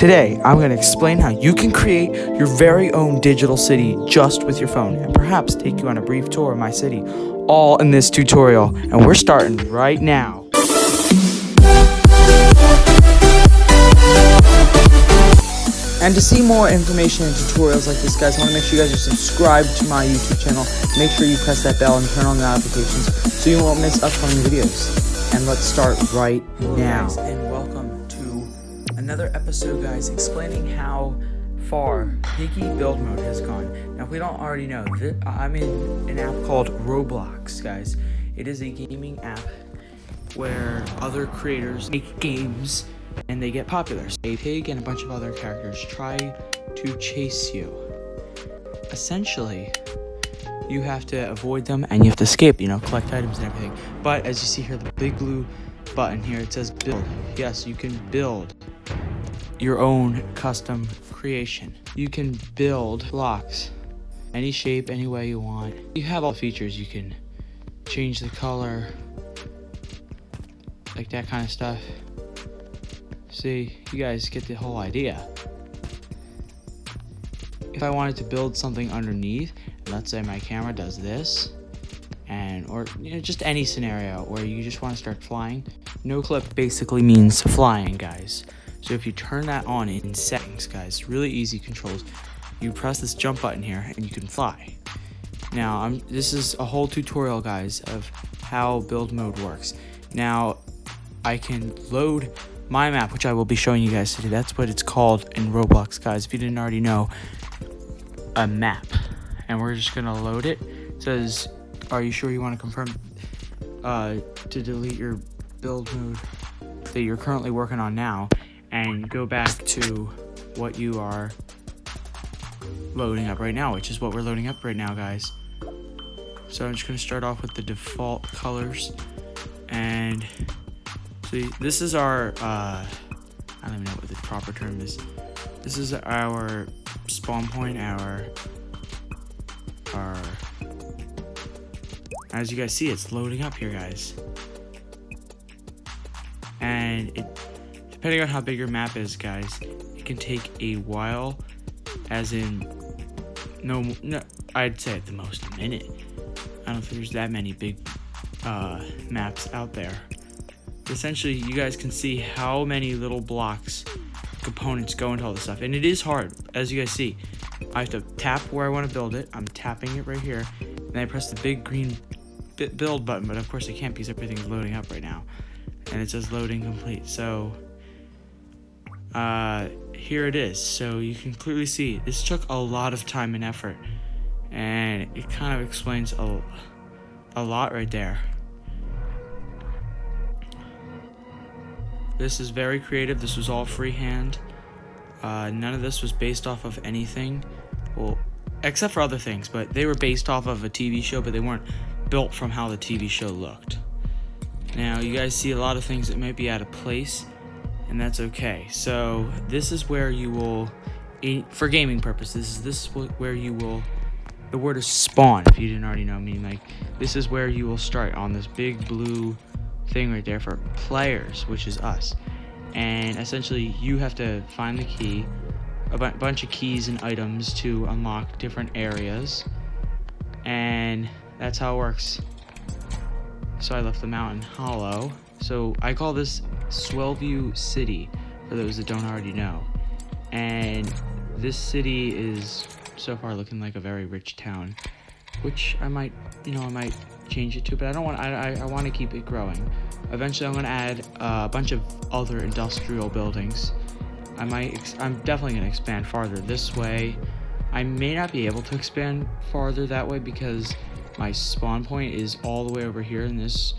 Today, I'm going to explain how you can create your very own digital city just with your phone and perhaps take you on a brief tour of my city, all in this tutorial. And we're starting right now. And to see more information and tutorials like this, guys, I want to make sure you guys are subscribed to my YouTube channel. Make sure you press that bell and turn on the notifications so you won't miss upcoming videos. And let's start right now. Guys, and welcome to another episode, guys, explaining how far Piggy build mode has gone. Now, if we don't already know, I'm in an app called Roblox, guys. It is a gaming app where other creators make games and they get popular. So a pig and a bunch of other characters try to chase you. Essentially, you have to avoid them and you have to escape, collect items and everything. But as you see here, the big blue button here, it says build. Yes, you can build your own custom creation. You can build blocks any shape, any way you want. You have all the features. You can change the color, like that kind of stuff. See, you guys get the whole idea. If I wanted to build something underneath, let's say my camera does this, or just any scenario where you just want to start flying. No clip basically means flying, guys. So if you turn that on in settings, guys, really easy controls. You press this jump button here and you can fly. Now, this is a whole tutorial, guys, of how build mode works. Now, I can load my map, which I will be showing you guys today. That's what it's called in Roblox, guys. If you didn't already know, a map. And we're just gonna load it. It says, are you sure you want to confirm to delete your build mode that you're currently working on now and go back to what you are loading up right now, which is what we're loading up right now, guys. So I'm just gonna start off with the default colors, and see, this is our I don't even know what the proper term is. This is our spawn point, our as you guys see, it's loading up here, guys. And depending on how big your map is, guys, it can take a while, as in no, I'd say at the most a minute. I don't think there's that many big maps out there. Essentially, you guys can see how many little blocks, components go into all this stuff, and it is hard. As you guys see, I have to tap where I want to build it. I'm tapping it right here, and I press the big green build button, but of course I can't because everything's loading up right now, and it says loading complete. So here it is. So you can clearly see this took a lot of time and effort, and it kind of explains a lot right there. This is very creative. This was all freehand. None of this was based off of anything. Well, except for other things, but they were based off of a TV show, but they weren't built from how the TV show looked. Now, you guys see a lot of things that might be out of place, and that's okay. So this is where you will, for gaming purposes, this is where you will, the word is spawn, if you didn't already know, meaning like, this is where you will start on this big blue thing right there for players, which is us. And essentially you have to find the key, a bunch of keys and items to unlock different areas, and that's how it works. So I left the mountain hollow, so I call this Swellview City for those that don't already know. And this city is so far looking like a very rich town, which I might change it to, but I don't want. I want to keep it growing. Eventually, I'm going to add a bunch of other industrial buildings. I'm definitely going to expand farther this way. I may not be able to expand farther that way because my spawn point is all the way over here in this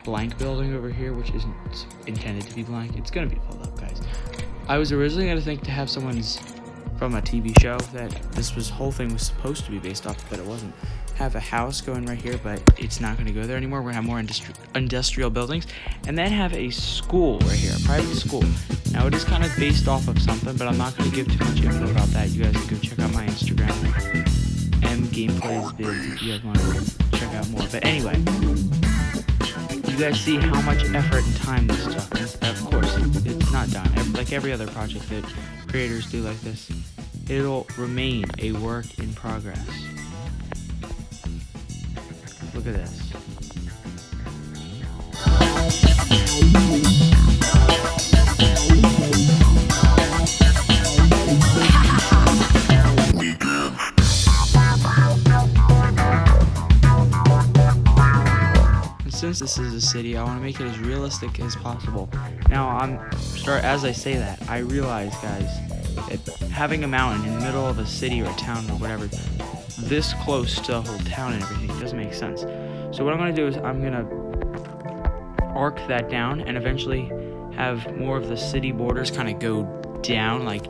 blank building over here, which isn't intended to be blank. It's going to be filled up, guys. I was originally going to think to have someone's from a TV show that this whole thing was supposed to be based off, but it wasn't. Have a house going right here, but it's not going to go there anymore. We're going to have more industrial buildings, and then have a school right here, a private school. Now, it is kind of based off of something, but I'm not going to give too much info about that. You guys can go check out my Instagram, gameplays vids, if you guys want to check out more. But anyway, you guys see how much effort and time this took. Of course, it's not done. Like every other project that creators do like this, it'll remain a work in progress. Look at this. Since this is a city, I want to make it as realistic as possible. Now, as I say that, I realize, guys, that having a mountain in the middle of a city or a town or whatever, this close to a whole town and everything, doesn't make sense. So what I'm going to do is I'm going to arc that down and eventually have more of the city borders kind of go down, like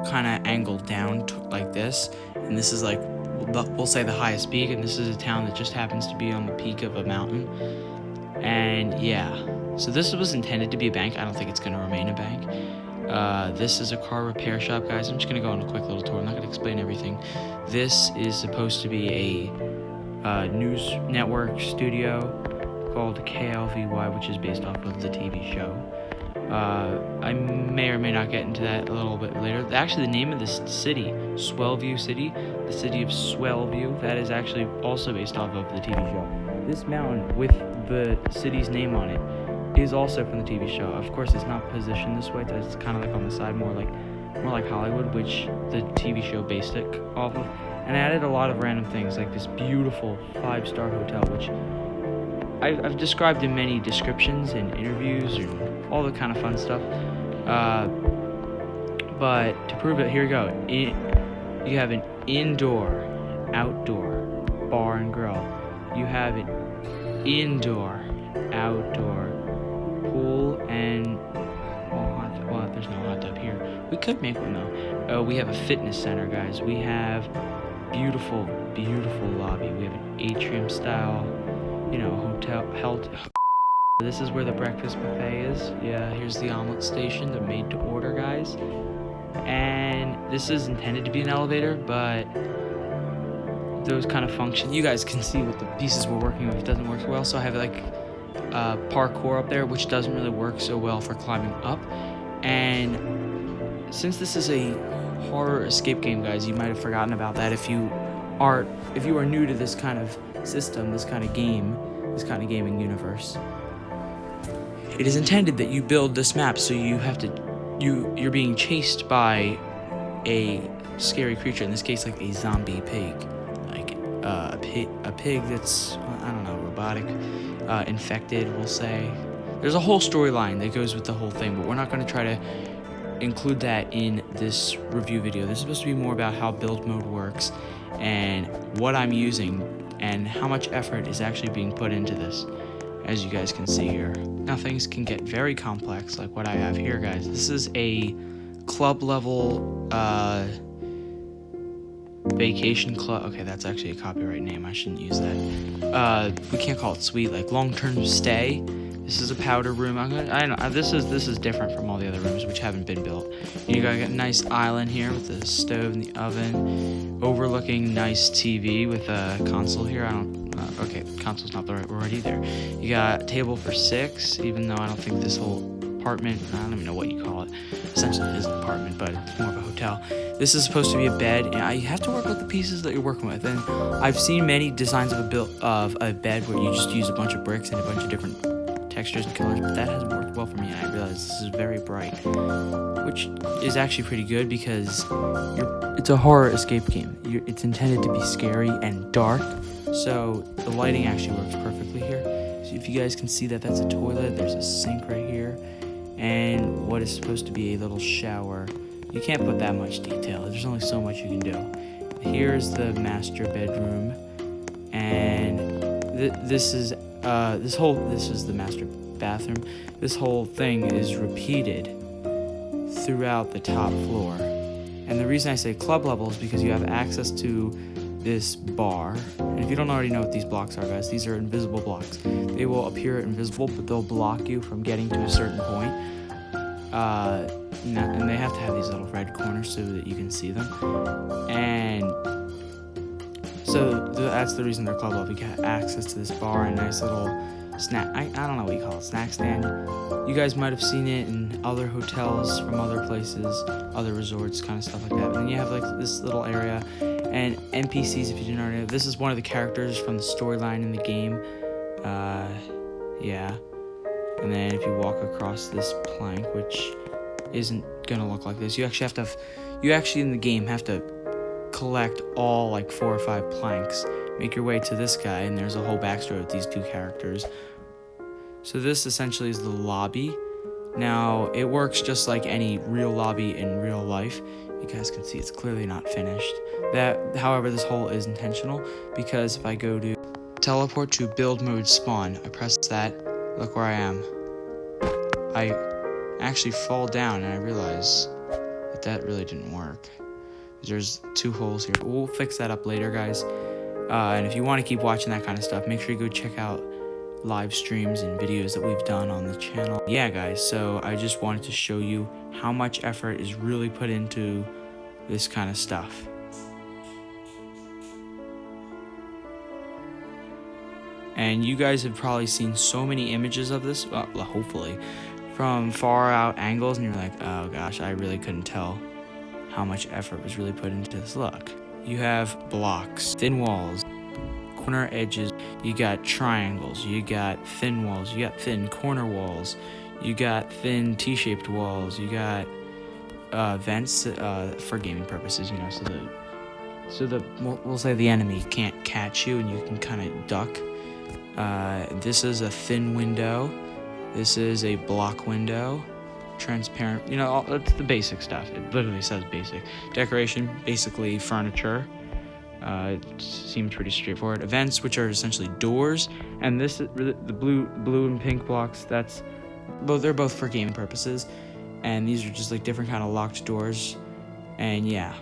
kind of angled down like this. And this is like, we'll say the highest peak, and this is a town that just happens to be on the peak of a mountain. And yeah, so this was intended to be a bank. I don't think it's going to remain a bank. This is a car repair shop, guys. I'm just going to go on a quick little tour. I'm not going to explain everything. This is supposed to be a news network studio called KLVY, which is based off of the TV show. I may or may not get into that a little bit later. Actually, the name of this city, Swellview City, the city of Swellview, that is actually also based off of the TV show. This mountain with the city's name on it is also from the TV show. Of course, it's not positioned this way. It's kind of like on the side, more like Hollywood, which the TV show based it off of. And I added a lot of random things, like this beautiful 5-star hotel, which I've described in many descriptions and interviews and all the kind of fun stuff. But to prove it, here we go. You have an indoor, outdoor bar and grill. You have an indoor, outdoor pool and well, there's no hot tub here. We could make one though. We have a fitness center, guys. We have beautiful, beautiful lobby. We have an atrium style, hotel health. This is where the breakfast buffet is. Yeah, here's the omelet station, the made to order, guys. And this is intended to be an elevator, but those kind of function, you guys can see what the pieces we're working with doesn't work so well. So I have like parkour up there, which doesn't really work so well for climbing up. And since this is a horror escape game, guys, you might have forgotten about that if you are new to this kind of system, this kind of game, this kind of gaming universe. It is intended that you build this map, so you're being chased by a scary creature, in this case like a zombie pig, like a pig that's, I don't know, robotic, infected, we'll say. There's a whole storyline that goes with the whole thing, but we're not going to try to include that in this review video. This is supposed to be more about how build mode works and what I'm using and how much effort is actually being put into this, as you guys can see here. Now things can get very complex, like what I have here, guys. This is a club level vacation club. Okay, that's actually a copyright name. I shouldn't use that. We can't call it suite, like long-term stay. This is a powder room. I know this is different from all the other rooms which haven't been built. You got a nice island here with the stove and the oven, overlooking nice TV with a console here. Okay, console's not the right word either. You got a table for 6, even though I don't think this whole apartment, I don't even know what you call it. Essentially it is an apartment, but it's more of a hotel. This is supposed to be a bed, and you have to work with the pieces that you're working with. And I've seen many designs of a bed where you just use a bunch of bricks and a bunch of different textures and colors, but that hasn't worked well for me, and I realize this is very bright, which is actually pretty good because it's a horror escape game. It's intended to be scary and dark, so the lighting actually works perfectly here. So if you guys can see that, that's a toilet, there's a sink right here, and what is supposed to be a little shower. You can't put that much detail, there's only so much you can do. Here's the master bedroom, and this is the master bathroom. This whole thing is repeated throughout the top floor. And the reason I say club level is because you have access to this bar. And if you don't already know what these blocks are, guys, these are invisible blocks. They will appear invisible, but they'll block you from getting to a certain point. And they have to have these little red corners so that you can see them. And so that's the reason they're club level. You get access to this bar and nice little snack. I don't know what you call it, snack stand. You guys might have seen it in other hotels from other places, other resorts, kind of stuff like that. But then you have like this little area, and NPCs. If you didn't already know, this is one of the characters from the storyline in the game. Yeah. And then if you walk across this plank, which isn't gonna look like this, you actually in the game have to collect all like 4 or 5 planks, make your way to this guy, and there's a whole backstory with these 2 characters. So this essentially is the lobby. Now it works just like any real lobby in real life. You guys can see it's clearly not finished. However, this hole is intentional, because if I go to teleport to build mode spawn, I press that, look where I am. I actually fall down and I realize that really didn't work. There's 2 holes here. We'll fix that up later, guys. And if you want to keep watching that kind of stuff, make sure you go check out live streams and videos that we've done on the channel. Yeah, guys, so I just wanted to show you how much effort is really put into this kind of stuff. And you guys have probably seen so many images of this, well, hopefully, from far out angles, and you're like, oh gosh, I really couldn't tell how much effort was really put into this. Look, you have blocks, thin walls, corner edges, you got triangles, you got thin walls, you got thin corner walls, you got thin T-shaped walls, you got vents for gaming purposes, you know, so we'll say the enemy can't catch you and you can kind of duck. This is a thin window. This is a block window. Transparent, you know, it's the basic stuff. It literally says basic. Decoration, basically furniture. It seems pretty straightforward. Events, which are essentially doors, and this is the blue and pink blocks. They're both for gaming purposes, and these are just like different kind of locked doors, and yeah.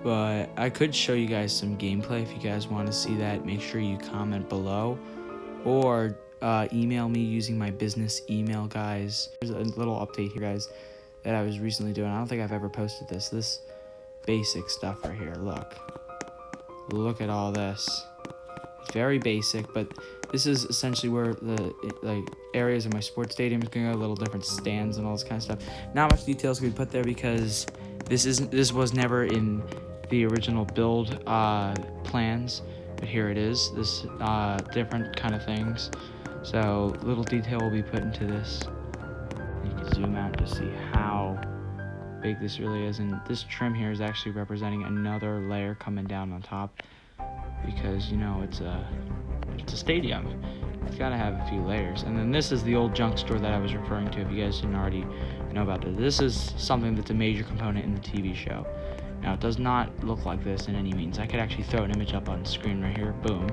But I could show you guys some gameplay if you guys want to see that. Make sure you comment below, or email me using my business email, guys. There's a little update here, guys, that I was recently doing. I don't think I've ever posted this basic stuff right here. Look at all this. It's very basic, but this is essentially where the areas of my sports stadium is going to go, little different stands and all this kind of stuff. Not much details can be put there because this was never in the original build plans, but here it is. This different kind of things. So little detail will be put into this. You can zoom out to see how big this really is, and this trim here is actually representing another layer coming down on top, because you know it's a stadium. It's got to have a few layers. And then this is the old junk store that I was referring to, if you guys didn't already know about this. This is something that's a major component in the TV show. Now, it does not look like this in any means. I could actually throw an image up on screen right here. Boom.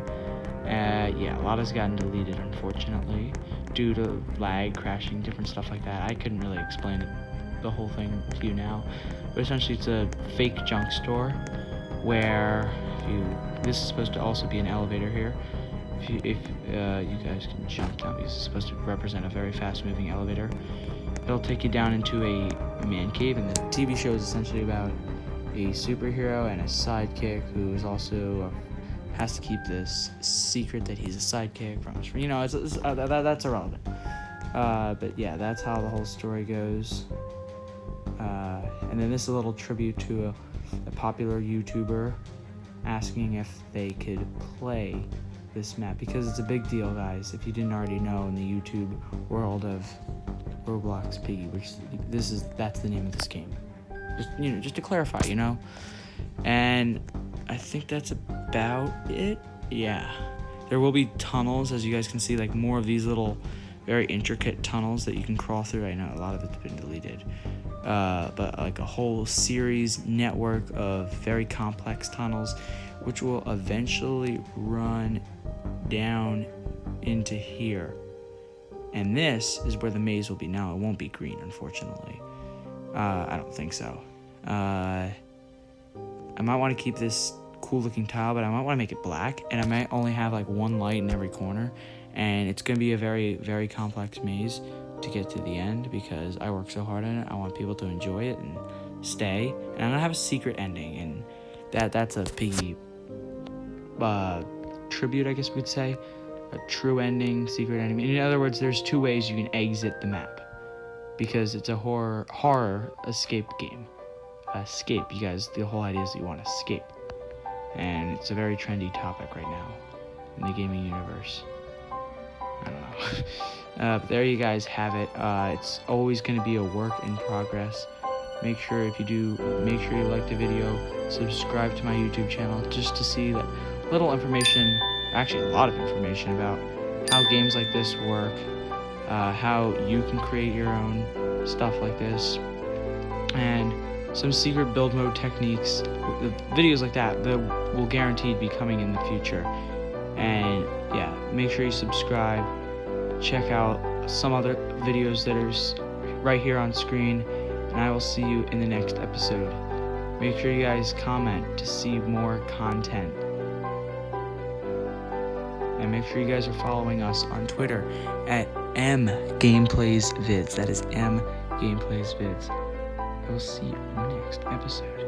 Yeah, a lot has gotten deleted, unfortunately, due to lag, crashing, different stuff like that. I couldn't really explain the whole thing to you now, but essentially it's a fake junk store where this is supposed to also be an elevator here. If you guys can jump down, because it's supposed to represent a very fast-moving elevator. It'll take you down into a man cave, and the TV show is essentially about a superhero and a sidekick who is also has to keep this secret that he's a sidekick from his friend. You know, that's irrelevant. But yeah, that's how the whole story goes. And then this is a little tribute to a popular YouTuber asking if they could play this map, because it's a big deal, guys, if you didn't already know, in the YouTube world of Roblox Piggy, which that's the name of this game. Just to clarify, you know. And I think that's about it. Yeah. There will be tunnels, as you guys can see, like more of these little very intricate tunnels that you can crawl through. I know a lot of it's been deleted. But like a whole series network of very complex tunnels, which will eventually run down into here. And this is where the maze will be. Now, it won't be green, unfortunately. I don't think so. I might want to keep this cool looking tile, but I might want to make it black, and I might only have like one light in every corner, and it's going to be a very, very complex maze to get to the end, because I work so hard on it. I want people to enjoy it and stay, and I'm going to have a secret ending, and that's a Piggy tribute, I guess we could say. A true ending, secret ending. In other words, there's 2 ways you can exit the map, because it's a horror escape game. Escape, you guys, the whole idea is that you want to escape. And it's a very trendy topic right now in the gaming universe. I don't know. But there you guys have it. It's always going to be a work in progress. Make sure if you do, make sure you like the video, subscribe to my YouTube channel, just to see that little information, actually a lot of information about how games like this work, how you can create your own stuff like this, and some secret build mode techniques. Videos like that will guaranteed be coming in the future. And yeah, make sure you subscribe. Check out some other videos that are right here on screen, and I will see you in the next episode. Make sure you guys comment to see more content. And make sure you guys are following us on Twitter at mgameplaysvids. That is mgameplaysvids. I will see you in the next episode.